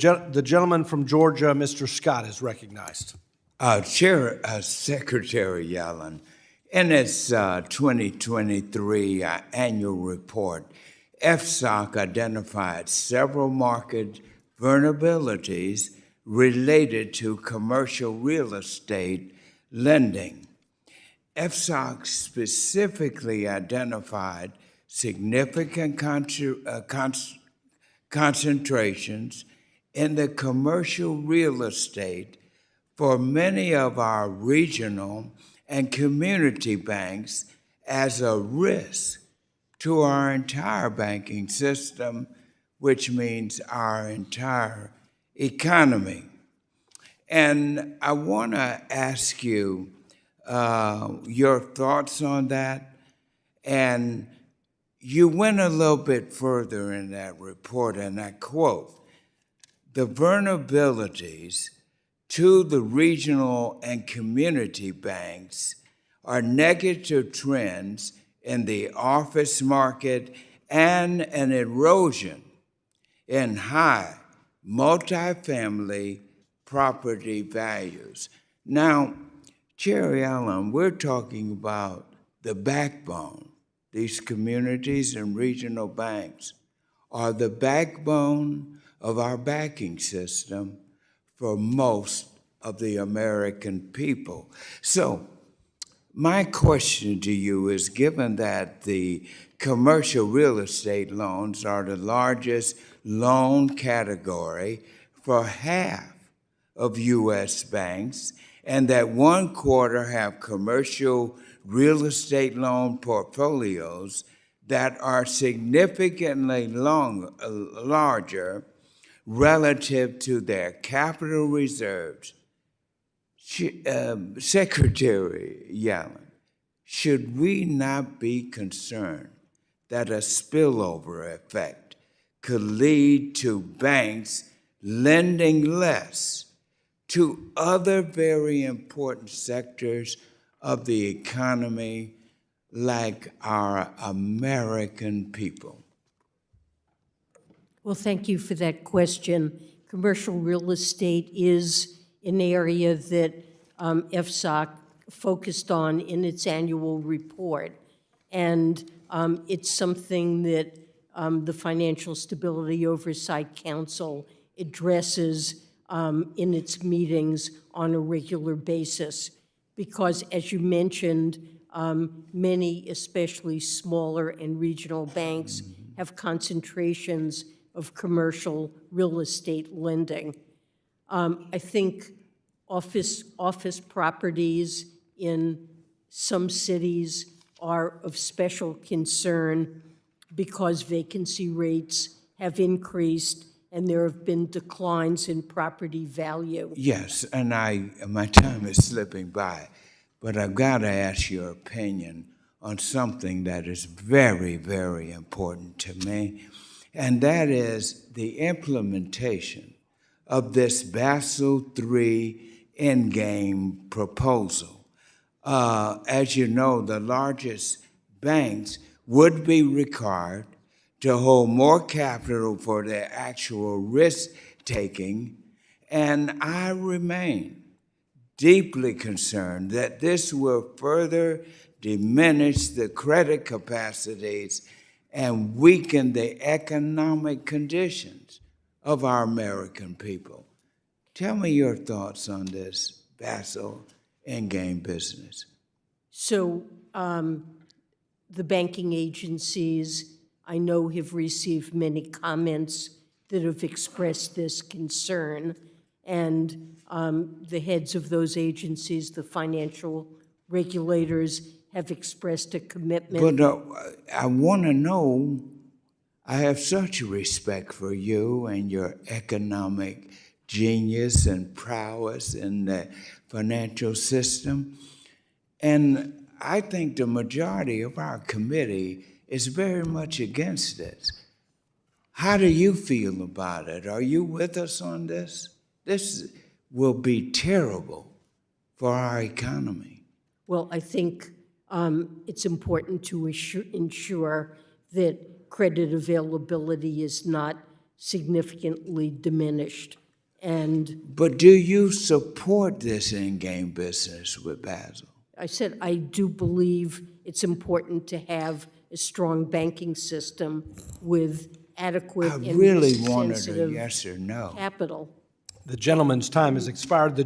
The gentleman from Georgia, Mr. Scott, is recognized. Secretary Yellen, in its 2023 annual report, FSOC identified several market vulnerabilities related to commercial real estate lending. FSOC specifically identified significant concentrations in the commercial real estate for many of our regional and community banks as a risk to our entire banking system, which means our entire economy. And I want to ask you your thoughts on that. And you went a little bit further in that report, and I quote, "The vulnerabilities to the regional and community banks are negative trends in the office market and an erosion in high multifamily property values." Now, Chair Allen, we're talking about the backbone. These communities and regional banks are the backbone of our banking system for most of the American people. So my question to you is, given that the commercial real estate loans are the largest loan category for half of U.S. banks, and that 1/4 have commercial real estate loan portfolios that are significantly larger relative to their capital reserves, Secretary Yellen, should we not be concerned that a spillover effect could lead to banks lending less to other very important sectors of the economy, like our American people? Well, thank you for that question. Commercial real estate is an area that FSOC focused on in its annual report. And it's something that the Financial Stability Oversight Council addresses in its meetings on a regular basis. Because, as you mentioned, many, especially smaller and regional banks, have concentrations of commercial real estate lending. I think office properties in some cities are of special concern because vacancy rates have increased and there have been declines in property value. Yes, and my time is slipping by, but I've got to ask your opinion on something that is very, very important to me, and that is the implementation of this Basel III endgame proposal. As you know, the largest banks would be required to hold more capital for their actual risk-taking, and I remain deeply concerned that this will further diminish the credit capacities and weaken the economic conditions of our American people. Tell me your thoughts on this Basel endgame business. So the banking agencies, I know, have received many comments that have expressed this concern, and the heads of those agencies, the financial regulators, have expressed a commitment. But I want to know, I have such respect for you and your economic genius and prowess in the financial system, and I think the majority of our committee is very much against this. How do you feel about it? Are you with us on this? This will be terrible for our economy. Well, I think it's important to ensure that credit availability is not significantly diminished. And But do you support this endgame business with Basel? I said, I do believe it's important to have a strong banking system with adequate I and really wanted a sensitive yes or no. capital. The gentleman's time has expired. The